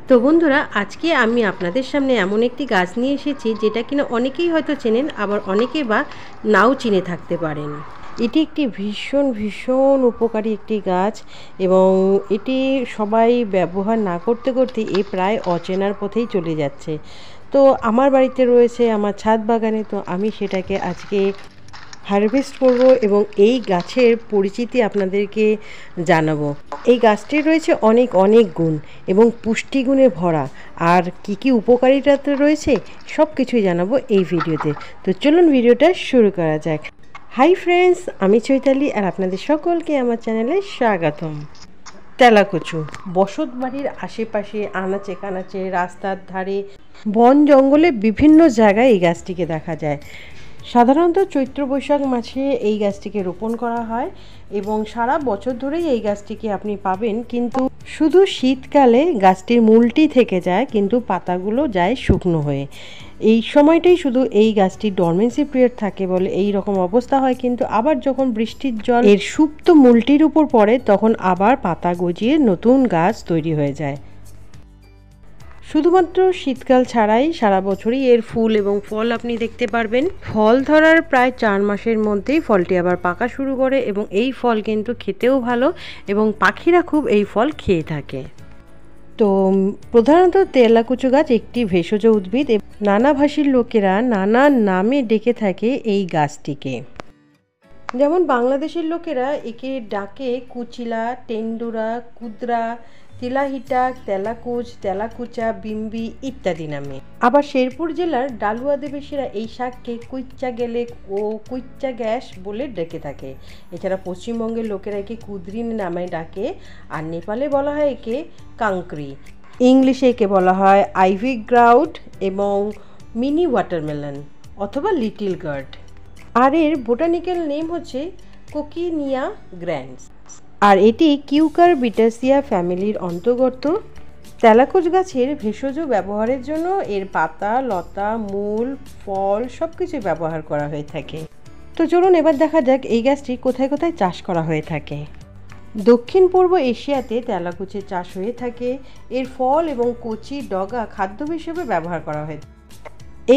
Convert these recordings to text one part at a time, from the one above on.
তো বন্ধুরা, আজকে আমি আপনাদের সামনে এমন একটি গাছ নিয়ে এসেছি যেটা কিনা অনেকেই হয়তো চেনেন, আবার অনেকে বা নাও চিনে থাকতে পারেন। এটি একটি ভীষণ ভীষণ উপকারী একটি গাছ এবং এটি সবাই ব্যবহার না করতে করতে এ প্রায় অচেনার পথেই চলে যাচ্ছে। তো আমার বাড়িতে রয়েছে আমার ছাদ বাগানে, তো আমি সেটাকে আজকে হারভেস্ট করব এবং এই গাছের পরিচিতি আপনাদেরকে জানাবো। এই গাছটির রয়েছে অনেক অনেক গুণ এবং পুষ্টিগুণে ভরা, আর কি কি উপকারিতা রয়েছে সব কিছুই জানাবো এই ভিডিওতে। তো চলুন ভিডিওটা শুরু করা যাক। হাই ফ্রেন্ডস, আমি চৈতালি আর আপনাদের সকলকে আমার চ্যানেলে স্বাগতম। তেলাকুচু বসত বাড়ির আশেপাশে, আনাচে কানাচে, রাস্তার ধারে, বন জঙ্গলে বিভিন্ন জায়গায় এই গাছটিকে দেখা যায়। সাধারণত চৈত্র বৈশাখ মাসে এই গাছটিকে রোপণ করা হয় এবং সারা বছর ধরেই এই গাছটিকে আপনি পাবেন, কিন্তু শুধু শীতকালে গাছটির মূলটি থেকে যায়, কিন্তু পাতাগুলো যায় শুকনো হয়ে। এই সময়টাই শুধু এই গাছটির ডরমেন্সি পিরিয়ড থাকে বলে এই রকম অবস্থা হয়, কিন্তু আবার যখন বৃষ্টির জল এর সুপ্ত মূলটির উপর পড়ে তখন আবার পাতা গজিয়ে নতুন গাছ তৈরি হয়ে যায়। শুধুমাত্র শীতকাল ছাড়াই সারা বছরই এর ফুল এবং ফল আপনি দেখতে পারবেন। ফল ধরার প্রায় 4 মাসের মধ্যেই ফলটি আবার পাকা শুরু করে এবং এই ফল কিন্তু খেতেও ভালো এবং পাখিরা খুব এই ফল খেয়ে থাকে। তো প্রধানত তেলাকুচু গাছ একটি ভেষজ উদ্ভিদ। নানা ভাষীর লোকেরা নানা নামে ডেকে থাকে এই গাছটিকে। যেমন বাংলাদেশের লোকেরা একে ডাকে কুচিলা, টেন্ডুরা, কুদরা, তিলাহিটা, তেলাকুচ, তেলাকুচা, বিম্বি ইত্যাদি নামে। আবার শেরপুর জেলার ডালুয়া আদিবাসীরা এই শাককে কুইচ্চা গেলে ও কুইচ্চা গ্যাস বলে ডেকে থাকে। এছাড়া পশ্চিমবঙ্গের লোকেরা একে কুদরি নামে ডাকে, আর নেপালে বলা হয় একে কাংক্রি। ইংলিশে একে বলা হয় আইভি গ্রাউড এবং মিনি ওয়াটারমেলন অথবা লিটল গার্ড। আর এর বোটানিক্যাল নেম হচ্ছে কোকিনিয়া গ্র্যান্ডস, আর এটি কিউকারবিটাসিয়া ফ্যামিলির অন্তর্গত। তেলাকুচ গাছের ভেষজ ব্যবহারের জন্য এর পাতা, লতা, মূল, ফল সব কিছুই ব্যবহার করা হয়ে থাকে। তো চলুন এবার দেখা যাক এই গাছটি কোথায় কোথায় চাষ করা হয়ে থাকে। দক্ষিণ পূর্ব এশিয়াতে তেলাকুচের চাষ হয়ে থাকে। এর ফল এবং কচি ডগা খাদ্য হিসেবে ব্যবহার করা হয়।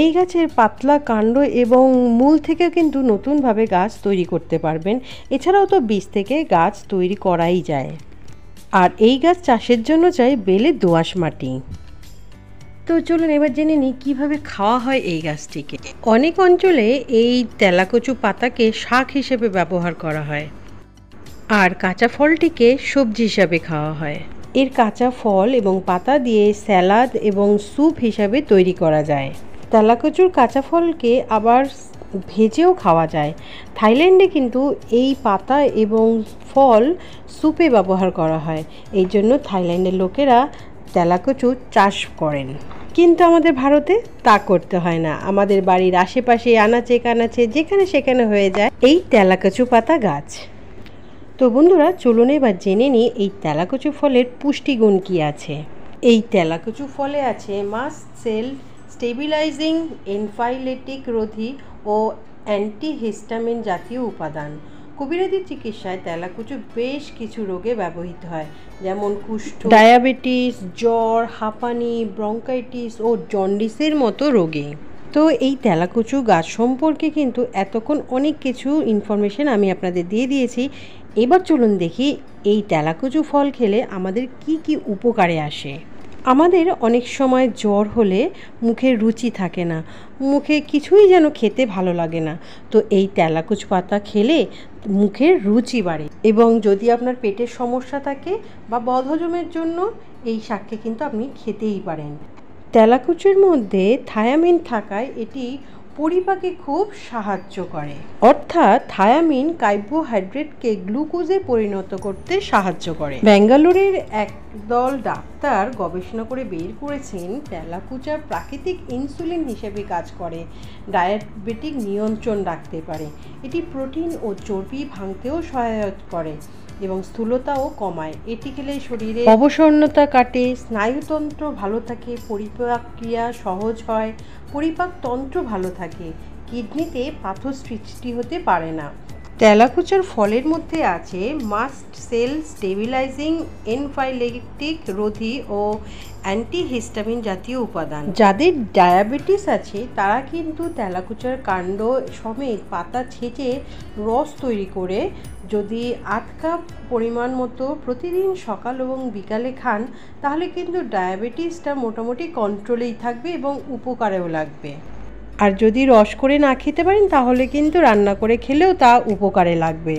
এই গাছের পাতলা কাণ্ড এবং মূল থেকে কিন্তু নতুনভাবে গাছ তৈরি করতে পারবেন। এছাড়াও তো বীজ থেকে গাছ তৈরি করাই যায়। আর এই গাছ চাষের জন্য চাই বেলে দোআঁশ মাটি। তো চলুন এবার জেনে নিই কীভাবে খাওয়া হয় এই গাছটিকে। অনেক অঞ্চলে এই তেলাকুচু পাতাকে শাক হিসেবে ব্যবহার করা হয়, আর কাঁচা ফলটিকে সবজি হিসাবে খাওয়া হয়। এর কাঁচা ফল এবং পাতা দিয়ে স্যালাড এবং স্যুপ হিসাবে তৈরি করা যায়। তেলাকুচুর কাঁচা ফলকে আবার ভেজেও খাওয়া যায়। থাইল্যান্ডে কিন্তু এই পাতা এবং ফল স্যুপে ব্যবহার করা হয়, এই জন্য থাইল্যান্ডের লোকেরা তেলাকুচু চাষ করেন। কিন্তু আমাদের ভারতে তা করতে হয় না। আমাদের বাড়ির আশেপাশে, আনাচে কানাচে, যেখানে সেখানে হয়ে যায় এই তেলাকুচু পাতা গাছ। তো বন্ধুরা, চলুন এবার জেনে নিই এই তেলাকুচু ফলের পুষ্টিগুণ কী আছে। এই তেলাকুচু ফলে আছে মাস্ট সেল স্টেবিলাইজিং, এনফাইলেটিক রোধী ও অ্যান্টিহিস্টামিন জাতীয় উপাদান। কবিরাজি চিকিৎসায় তেলাকুচু বেশ কিছু রোগে ব্যবহৃত হয়, যেমন কুষ্ঠ, ডায়াবেটিস, জ্বর, হাঁপানি, ব্রঙ্কাইটিস ও জন্ডিসের মতো রোগে। তো এই তেলাকুচু গাছ সম্পর্কে কিন্তু এতক্ষণ অনেক কিছু ইনফরমেশন আমি আপনাদের দিয়ে দিয়েছি। এবার চলুন দেখি এই তেলাকুচু ফল খেলে আমাদের কি কি উপকারে আসে। আমাদের অনেক সময় জ্বর হলে মুখের রুচি থাকে না, মুখে কিছুই যেন খেতে ভালো লাগে না। তো এই তেলাকুচ পাতা খেলে মুখের রুচি বাড়ে, এবং যদি আপনার পেটের সমস্যা থাকে বা বদহজমের জন্য এই শাককে কিন্তু আপনি খেতেই পারেন। তেলাকুচুর মধ্যে থায়ামিন থাকায় এটি পরিপাকে খুব সাহায্য করে, অর্থাৎ থায়ামিন কার্বোহাইড্রেটকে গ্লুকোজে পরিণত করতে সাহায্য করে। ব্যাঙ্গালোরের একদল ডাক্তার গবেষণা করে বের করেছেন তেলাকুচা প্রাকৃতিক ইনসুলিন হিসেবে কাজ করে, ডায়াবেটিক নিয়ন্ত্রণ রাখতে পারে। এটি প্রোটিন ও চর্বি ভাঙতেও সহায়তা করে এবং স্থূলতাও কমায়। এটি খেলে শরীরে অবসন্নতা কাটে, স্নায়ুতন্ত্র ভালো থাকে, পরিপাক ক্রিয়া সহজ হয়, পরিপাক তন্ত্র ভালো থাকে, কিডনিতে পাথর সৃষ্টি হতে পারে না। তেলাকুচার ফলের মধ্যে আছে মাস্ট সেল স্টেবিলাইজিং এনফাইলেটিক রোধী ও অ্যান্টিহিস্টামিন জাতীয় উপাদান। যাদের ডায়াবেটিস আছে তারা কিন্তু তেলাকুচার কাণ্ড সমেত পাতা ছেঁচে রস তৈরি করে যদি 8 কাপ পরিমাণ মতো প্রতিদিন সকাল এবং বিকালে খান তাহলে কিন্তু ডায়াবেটিসটা মোটামুটি কন্ট্রোলেই থাকবে এবং উপকারেও লাগবে। আর যদি রস করে না খেতে পারেন তাহলে কিন্তু রান্না করে খেলেও তা উপকারে লাগবে।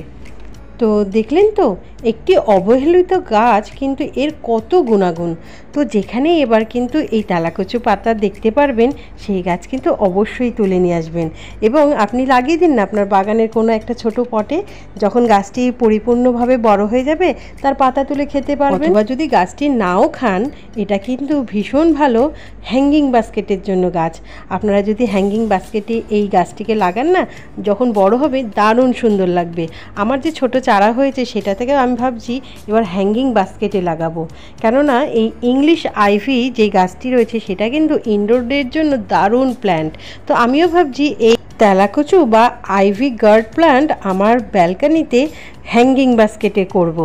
তো দেখলেন তো একটি অবহেলিত গাছ কিন্তু এর কত গুণাগুণ। তো যেখানে এবার কিন্তু এই তেলাকুচু পাতা দেখতে পারবেন সেই গাছ কিন্তু অবশ্যই তুলে নিয়ে আসবেন এবং আপনি লাগিয়ে দিন না আপনার বাগানের কোনো একটা ছোট পটে। যখন গাছটি পরিপূর্ণভাবে বড় হয়ে যাবে তার পাতা তুলে খেতে পারবেন। বা যদি গাছটি নাও খান এটা কিন্তু ভীষণ ভালো হ্যাঙ্গিং বাস্কেটের জন্য গাছ। আপনারা যদি হ্যাঙ্গিং বাস্কেটে এই গাছটিকে লাগান না যখন বড় হবে দারুণ সুন্দর লাগবে। আমার যে ছোট চারা হয়েছে সেটা থেকে আমি ভাবছি এবার হ্যাঙ্গিং বাস্কেটে লাগাবো, কেননা এই ইংলিশ আইভি যে গাছটি রয়েছে সেটা কিন্তু ইনডোরের জন্য দারুণ প্ল্যান্ট। তো আমিও ভাবছি এই তেলাকুচু বা আইভি গার্ড প্ল্যান্ট আমার ব্যালকনিতে হ্যাঙ্গিং বাস্কেটে করব।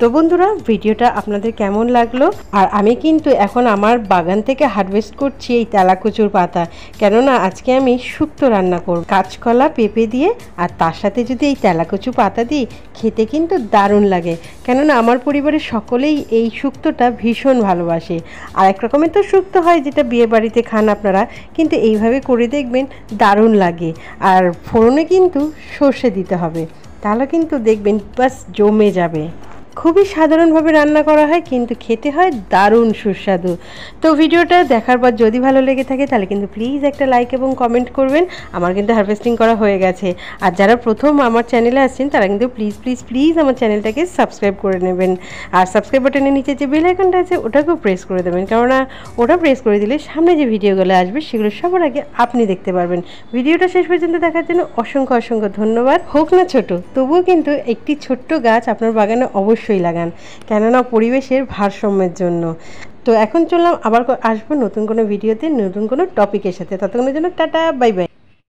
তো বন্ধুরা ভিডিওটা আপনাদের কেমন লাগলো? আর আমি কিন্তু এখন আমার বাগান থেকে হারভেস্ট করছি এই তেলাকুচুর পাতা, কেননা আজকে আমি শুক্তো রান্না করব কাঁচকলা পেঁপে দিয়ে, আর তার সাথে যদি এই তেলাকুচু পাতা দিই খেতে কিন্তু দারুণ লাগে। কেননা আমার পরিবারের সকলেই এই শুক্তোটা ভীষণ ভালোবাসে। আর এক রকমের তো শুক্তো হয় যেটা বিয়ে বাড়িতে খান আপনারা, কিন্তু এইভাবে করে দেখবেন দারুণ লাগে। আর ফোড়নে কিন্তু সর্ষে দিতে হবে, তাহলে কিন্তু দেখবেন বাস জমে যাবে। খুবই সাধারণভাবে রান্না করা হয় কিন্তু খেতে হয় দারুণ সুস্বাদু। তো ভিডিওটা দেখার পর যদি ভালো লেগে থাকে তাহলে কিন্তু প্লিজ একটা লাইক এবং কমেন্ট করবেন। আমার কিন্তু হারভেস্টিং করা হয়ে গেছে। আর যারা প্রথম আমার চ্যানেলে আসছেন তারা কিন্তু প্লিজ প্লিজ প্লিজ আমার চ্যানেলটাকে সাবস্ক্রাইব করে নেবেন। আর সাবস্ক্রাইব বাটনের নিচে যে বেল আইকনটা আছে ওটাকেও প্রেস করে দেবেন, কেননা ওটা প্রেস করে দিলে সামনে যে ভিডিওগুলো আসবে সেগুলো সবার আগে আপনি দেখতে পারবেন। ভিডিওটা শেষ পর্যন্ত দেখার জন্য অসংখ্য অসংখ্য ধন্যবাদ। হোক না ছোট তবুও কিন্তু একটি ছোট্ট গাছ আপনার বাগানে অবশ্যই লাগান, কেননা পরিবেশের ভারসাম্যের জন্য। তো এখন চললাম, আবার আসবো নতুন কোনো ভিডিওতে নতুন কোনো টপিকের সাথে। ততক্ষণের জন্য টাটা বাই বাই।